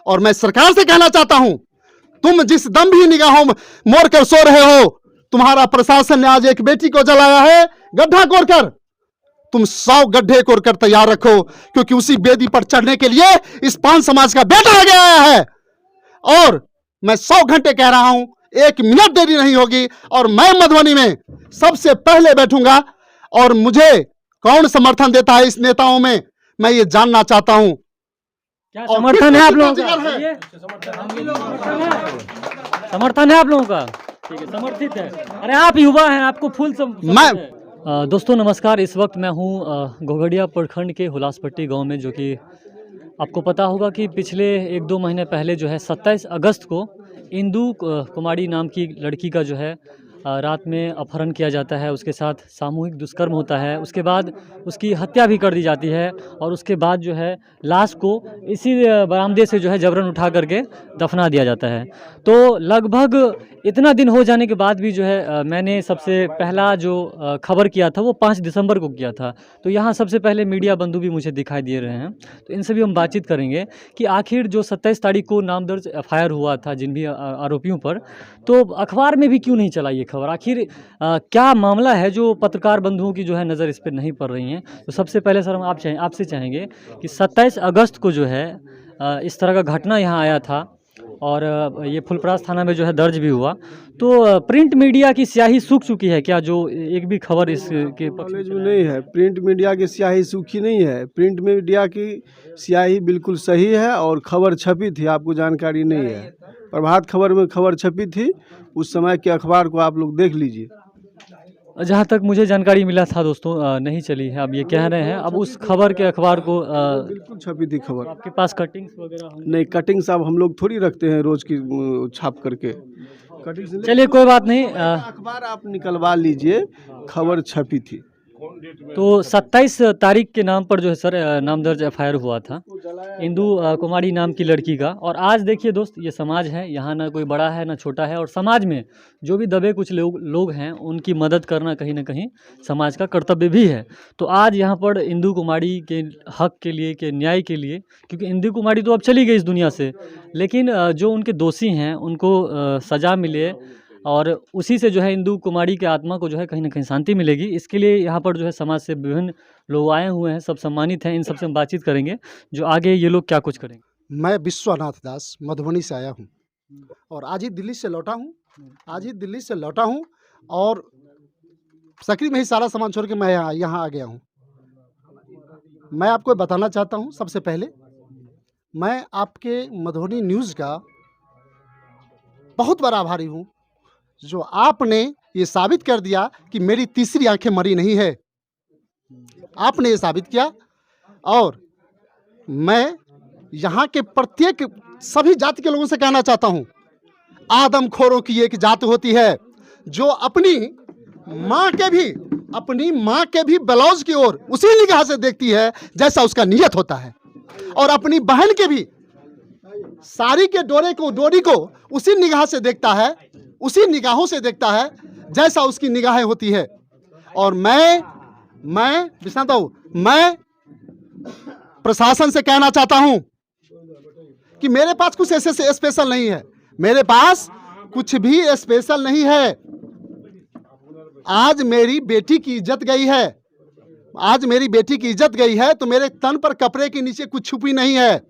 और मैं सरकार से कहना चाहता हूं, तुम जिस दम भी निगाहों मोड़ कर सो रहे हो, तुम्हारा प्रशासन ने आज एक बेटी को जलाया है गड्ढा कोड़कर। तुम 100 गड्ढे कोड़कर तैयार रखो, क्योंकि उसी बेदी पर चढ़ने के लिए इस पान समाज का बेटा आगे आया है। और मैं 100 घंटे कह रहा हूं, 1 मिनट देरी नहीं होगी और मैं मधुबनी में सबसे पहले बैठूंगा। और मुझे कौन समर्थन देता है इस नेताओं में, मैं ये जानना चाहता हूं। क्या समर्थन है आप लोगों का? समर्थन है आप लोगों का? ठीक है, समर्थित है। अरे आप युवा हैं, आपको फुल मैं दोस्तों नमस्कार। इस वक्त मैं हूं घोघडिया प्रखंड के हुलासपट्टी गांव में, जो कि आपको पता होगा कि पिछले 1-2 महीने पहले जो है 27 अगस्त को इंदु कुमारी नाम की लड़की का जो है रात में अपहरण किया जाता है, उसके साथ सामूहिक दुष्कर्म होता है, उसके बाद उसकी हत्या भी कर दी जाती है और उसके बाद जो है लाश को इसी बरामदे से जो है जबरन उठा करके दफना दिया जाता है। तो लगभग इतना दिन हो जाने के बाद भी जो है मैंने सबसे पहला जो खबर किया था वो 5 दिसंबर को किया था। तो यहाँ सबसे पहले मीडिया बंधु भी मुझे दिखाई दे रहे हैं, तो इनसे भी हम बातचीत करेंगे कि आखिर जो 27 तारीख को नाम दर्ज FIR हुआ था जिन भी आरोपियों पर, तो अखबार में भी क्यों नहीं चला ये खबर? आखिर क्या मामला है जो पत्रकार बंधुओं की जो है नज़र इस पर नहीं पड़ रही हैं? तो सबसे पहले सर हम आपसे चाहेंगे कि 27 अगस्त को जो है इस तरह का घटना यहाँ आया था और ये फुलपरास थाना में जो है दर्ज भी हुआ, तो प्रिंट मीडिया की स्याही सूख चुकी है क्या? जो एक भी खबर इसके कॉलेज में नहीं है, प्रिंट मीडिया की स्याही सूखी नहीं है। प्रिंट मीडिया की स्याही बिल्कुल सही है और खबर छपी थी, आपको जानकारी नहीं है। प्रभात खबर में खबर छपी थी, उस समय के अखबार को आप लोग देख लीजिए। जहाँ तक मुझे जानकारी मिला था दोस्तों नहीं चली है, अब ये कह रहे हैं। अब उस खबर के अखबार को बिल्कुल छपी थी खबर। आपके पास कटिंग्स वगैरह नहीं, कटिंग्स अब हम लोग थोड़ी रखते हैं रोज की छाप करके कटिंग्स। चलिए कोई बात नहीं, अखबार आप निकलवा लीजिए, खबर छपी थी। तो 27 तारीख के नाम पर जो है सर नाम दर्ज FIR हुआ था इंदु कुमारी नाम की लड़की का। और आज देखिए दोस्त, ये समाज है, यहाँ ना कोई बड़ा है ना छोटा है, और समाज में जो भी दबे कुछ लोग हैं उनकी मदद करना कहीं ना कहीं समाज का कर्तव्य भी है। तो आज यहाँ पर इंदु कुमारी के हक के लिए, के न्याय के लिए, क्योंकि इंदु कुमारी तो अब चली गई इस दुनिया से, लेकिन जो उनके दोषी हैं उनको सज़ा मिले और उसी से जो है इंदु कुमारी के आत्मा को जो है कहीं ना कहीं शांति मिलेगी। इसके लिए यहाँ पर जो है समाज से विभिन्न लोग आए हुए हैं, सब सम्मानित हैं। इन सबसे हम बातचीत करेंगे जो आगे ये लोग क्या कुछ करेंगे। मैं विश्वनाथ दास मधुबनी से आया हूँ और आज ही दिल्ली से लौटा हूँ और सकरी में ही सारा सामान छोड़ के मैं यहाँ आ गया हूँ। मैं आपको बताना चाहता हूँ, सबसे पहले मैं आपके मधुबनी न्यूज़ का बहुत बड़ा आभारी हूँ, जो आपने ये साबित कर दिया कि मेरी तीसरी आंखें मरी नहीं है। आपने ये साबित किया। और मैं यहाँ के प्रत्येक सभी जाति के लोगों से कहना चाहता हूँ, आदमखोरों की एक जात होती है जो अपनी माँ के भी ब्लाउज की ओर उसी निगाह से देखती है जैसा उसका नियत होता है, और अपनी बहन के भी साड़ी के डोरी को उसी निगाह से देखता है, उसी निगाहों से देखता है जैसा उसकी निगाहें होती है। और मैं विश्वनाथ बाबू, मैं प्रशासन से कहना चाहता हूं कि मेरे पास कुछ ऐसे स्पेशल नहीं है, मेरे पास कुछ भी स्पेशल नहीं है। आज मेरी बेटी की इज्जत गई है, तो मेरे तन पर कपड़े के नीचे कुछ छुपी नहीं है।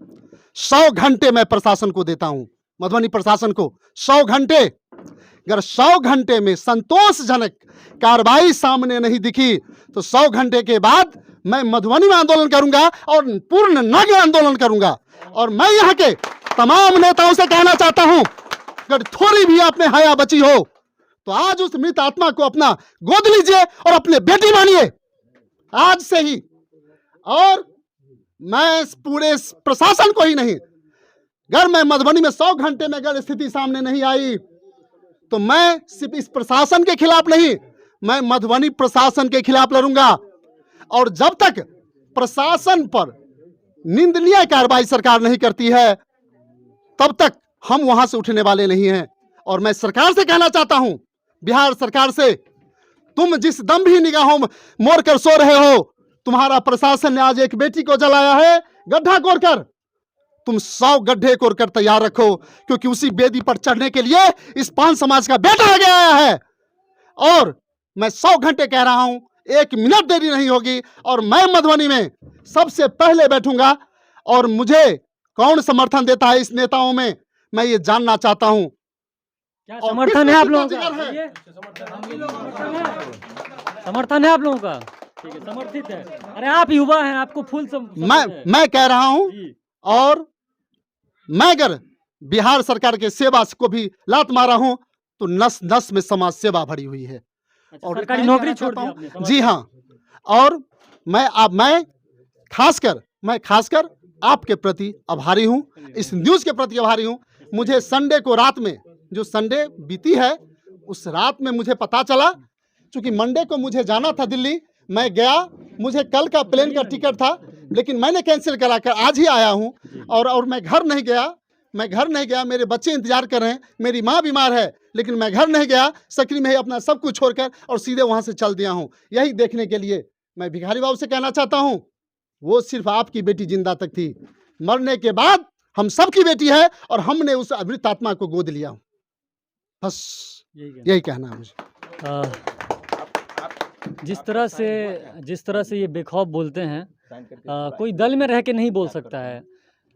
100 घंटे मैं प्रशासन को देता हूं, मधुबनी प्रशासन को 100 घंटे। अगर 100 घंटे में संतोषजनक कार्रवाई सामने नहीं दिखी तो 100 घंटे के बाद मैं मधुबनी में आंदोलन करूंगा और पूर्ण नग्न आंदोलन करूंगा। और मैं यहाँ के तमाम नेताओं से कहना चाहता हूं, अगर थोड़ी भी आप में हया बची हो तो आज उस मृत आत्मा को अपना गोद लीजिए और अपने बेटी मानिए आज से ही। और मैं पूरे प्रशासन को ही नहीं, अगर मैं मधुबनी में 100 घंटे में अगर स्थिति सामने नहीं आई तो मैं सिर्फ इस प्रशासन के खिलाफ नहीं, मैं मधुबनी प्रशासन के खिलाफ लड़ूंगा। और जब तक प्रशासन पर निंदनीय कार्रवाई सरकार नहीं करती है तब तक हम वहां से उठने वाले नहीं हैं। और मैं सरकार से कहना चाहता हूं, बिहार सरकार से, तुम जिस दम भी निगाहों मोड़ कर सो रहे हो, तुम्हारा प्रशासन ने आज एक बेटी को जलाया है गड्ढा कोड़कर। तुम 100 गड्ढे कोर कर तैयार रखो, क्योंकि उसी बेदी पर चढ़ने के लिए इस पान समाज का बेटा आगे आया है। और मैं 100 घंटे कह रहा हूं, 1 मिनट देरी नहीं होगी और मैं मधुबनी में सबसे पहले बैठूंगा। और मुझे कौन समर्थन देता है इस नेताओं में, मैं ये जानना चाहता हूं। क्या और समर्थन किस है आप प्रति लोगों का का? जिगर है? ये समर्थन है आप लोगों का? ठीक है, समर्थित है। अरे आप युवा हैं, आपको फुल मैं कह रहा हूं, जी। और मैं अगर बिहार सरकार के सेवा को भी लात मारा हूं तो नस नस में समाज सेवा भरी हुई है। अच्छा, और सरकारी मैं नौकरी कहना छोड़ चाहता दी हूं, आपने, समझ जी गया। हाँ, और मैं खासकर आपके प्रति आभारी हूं, इस न्यूज के प्रति आभारी हूं। मुझे संडे को रात में, जो संडे बीती है उस रात में मुझे पता चला, क्योंकि मंडे को मुझे जाना था दिल्ली, मैं गया, मुझे कल का प्लेन का टिकट था, लेकिन मैंने कैंसिल करा कर आज ही आया हूं। और मैं घर नहीं गया, मेरे बच्चे इंतजार कर रहे हैं, मेरी माँ बीमार है, लेकिन मैं घर नहीं गया, सकरी में ही अपना सब कुछ छोड़कर और सीधे वहां से चल दिया हूं, यही देखने के लिए। मैं भिखारी बाबू से कहना चाहता हूं, वो सिर्फ आपकी बेटी जिंदा तक थी, मरने के बाद हम सबकी बेटी है और हमने उस अमृत आत्मा को गोद लिया। बस यही कहना है मुझे। जिस तरह से ये बेखौफ बोलते हैं, कोई दल में रह के नहीं बोल सकता है।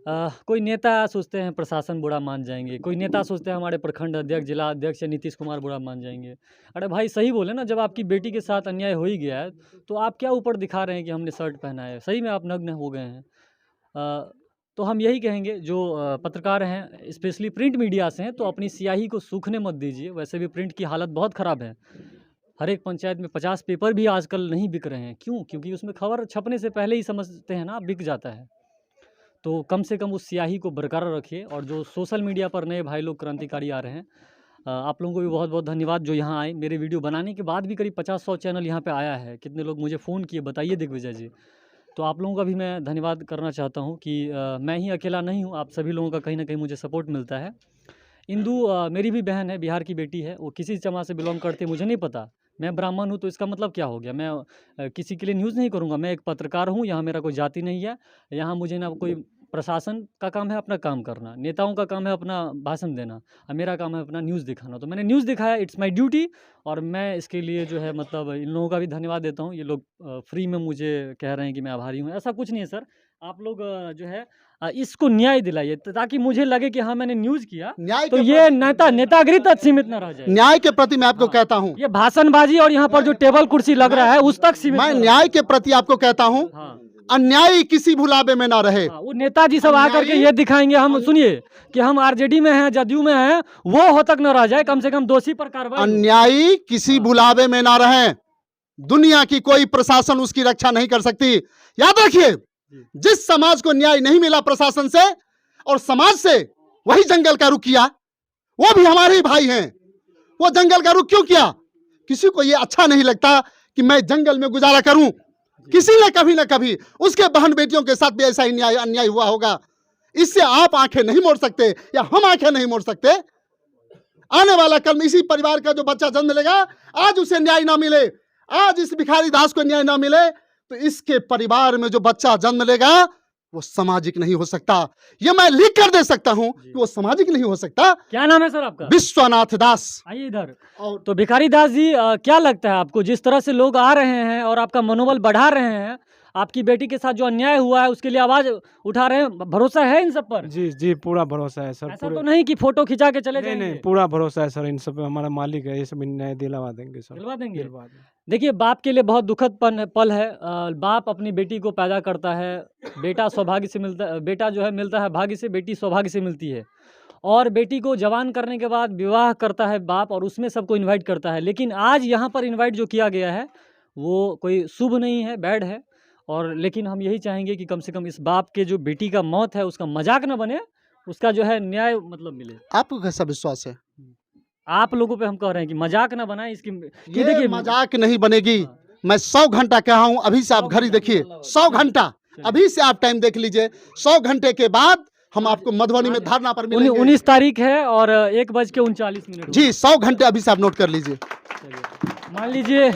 कोई नेता सोचते हैं प्रशासन बुरा मान जाएंगे, कोई नेता सोचते हैं हमारे प्रखंड अध्यक्ष, जिला अध्यक्ष या नीतीश कुमार बुरा मान जाएंगे। अरे भाई सही बोले ना, जब आपकी बेटी के साथ अन्याय हो ही गया है तो आप क्या ऊपर दिखा रहे हैं कि हमने शर्ट पहना है? सही में आप नग्न हो गए हैं। तो हम यही कहेंगे, जो पत्रकार हैं, स्पेशली प्रिंट मीडिया से हैं, तो अपनी स्याही को सूखने मत दीजिए। वैसे भी प्रिंट की हालत बहुत ख़राब है। हर एक पंचायत में 50 पेपर भी आजकल नहीं बिक रहे हैं। क्यों? क्योंकि उसमें खबर छपने से पहले ही समझते हैं ना बिक जाता है। तो कम से कम उस स्याही को बरकरार रखिए। और जो सोशल मीडिया पर नए भाई लोग क्रांतिकारी आ रहे हैं, आप लोगों को भी बहुत बहुत धन्यवाद जो यहाँ आए। मेरे वीडियो बनाने के बाद भी करीब 50-100 चैनल यहाँ पे आया है। कितने लोग मुझे फ़ोन किए, बताइए दिग्विजय जी। तो आप लोगों का भी मैं धन्यवाद करना चाहता हूँ कि मैं ही अकेला नहीं हूँ, आप सभी लोगों का कहीं ना कहीं मुझे सपोर्ट मिलता है। इंदू मेरी भी बहन है, बिहार की बेटी है, वो किसी समाज से बिलोंग करती है मुझे नहीं पता। मैं ब्राह्मण हूँ तो इसका मतलब क्या हो गया? मैं किसी के लिए न्यूज़ नहीं करूँगा। मैं एक पत्रकार हूँ, यहाँ मेरा कोई जाति नहीं है। यहाँ मुझे ना कोई प्रशासन का काम है अपना काम करना, नेताओं का काम है अपना भाषण देना, और मेरा काम है अपना न्यूज़ दिखाना। तो मैंने न्यूज़ दिखाया, इट्स माय ड्यूटी। और मैं इसके लिए जो है मतलब इन लोगों का भी धन्यवाद देता हूँ। ये लोग फ्री में मुझे कह रहे हैं कि मैं आभारी हूँ। ऐसा कुछ नहीं है सर, आप लोग जो है इसको न्याय दिलाइए, ताकि मुझे लगे कि हाँ मैंने न्यूज़ किया, न्याय तो के ये नेतागिरी तक सीमित न रह जाए। न्याय के प्रति मैं आपको कहता हूँ, ये भाषणबाजी और यहाँ पर जो टेबल कुर्सी लग रहा है उस तक सीमित मैं न रहे। न्याय के प्रति आपको कहता हूँ, हाँ, अन्यायी किसी भुलावे में ना रहे। हाँ, वो नेताजी सब आकर के ये दिखाएंगे, हम सुनिए कि हम आरजेडी में हैं, जदयू में हैं, वो हो तक न रह जाए, कम से कम दोषी पर कार्रवाई हो। अन्यायी किसी भुलावे में ना रहे। दुनिया की कोई प्रशासन उसकी रक्षा नहीं कर सकती। याद रखिए, जिस समाज को न्याय नहीं मिला प्रशासन से और समाज से, वही जंगल का रुख किया। वो भी हमारे ही भाई हैं। वो जंगल का रुख क्यों किया? किसी को ये अच्छा नहीं लगता कि मैं जंगल में गुजारा करूं। किसी ने कभी ना कभी उसके बहन बेटियों के साथ भी ऐसा ही अन्याय हुआ होगा। इससे आप आंखें नहीं मोड़ सकते या हम आंखें नहीं मोड़ सकते। आने वाला कल इसी परिवार का जो बच्चा जन्म लेगा, आज उसे न्याय ना मिले, आज इस भिखारी दास को न्याय ना मिले, तो इसके परिवार में जो बच्चा जन्म लेगा वो सामाजिक नहीं हो सकता। ये मैं लिख कर दे सकता हूं कि वो सामाजिक नहीं हो सकता। क्या नाम है सर आपका? विश्वनाथ दास। आइए इधर। और तो भिखारी दास जी, क्या लगता है आपको, जिस तरह से लोग आ रहे हैं और आपका मनोबल बढ़ा रहे हैं, आपकी बेटी के साथ जो अन्याय हुआ है उसके लिए आवाज उठा रहे हैं, भरोसा है इन सब पर? जी जी, पूरा भरोसा है सर। ऐसा तो नहीं कि फोटो खिंचा के चले नहीं जाएंगे? नहीं, पूरा भरोसा है सर इन सब पे। हमारा मालिक है, ये सब न्याय दिलवा देंगे सर। दिलवा देंगे। दिलवा देंगे। देखिए, बाप के लिए बहुत दुखद पल है। बाप अपनी बेटी को पैदा करता है, बेटा सौभाग्य से मिलता है, बेटा जो है मिलता है भाग्य से, बेटी सौभाग्य से मिलती है। और बेटी को जवान करने के बाद विवाह करता है बाप, और उसमें सबको इनवाइट करता है। लेकिन आज यहाँ पर इनवाइट जो किया गया है वो कोई शुभ नहीं है, बैड है। और लेकिन हम यही चाहेंगे कि कम से कम इस बाप के जो बेटी का मौत है उसका मजाक न बने, उसका जो है न्याय मतलब मिले। आपको कैसा विश्वास है? आप लोगों पे हम कह रहे हैं कि मजाक ना बनाएं इसकी। ये देखिए, मजाक नहीं बनेगी। मैं 100 घंटा कहा हूं, अभी से आप घड़ी देखिए, 100 घंटा अभी से आप टाइम देख लीजिए। 100 घंटे के बाद हम आपको मधुबनी में धरना पर मिलेंगे। 19 तारीख है और 1:39 जी, 100 घंटे अभी से आप नोट कर लीजिए। मान लीजिए।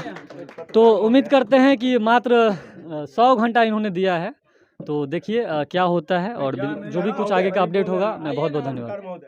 तो उम्मीद करते हैं कि मात्र 100 घंटा इन्होंने दिया है, तो देखिए क्या होता है, और जो भी कुछ आगे का अपडेट होगा, मैं बहुत बहुत धन्यवाद।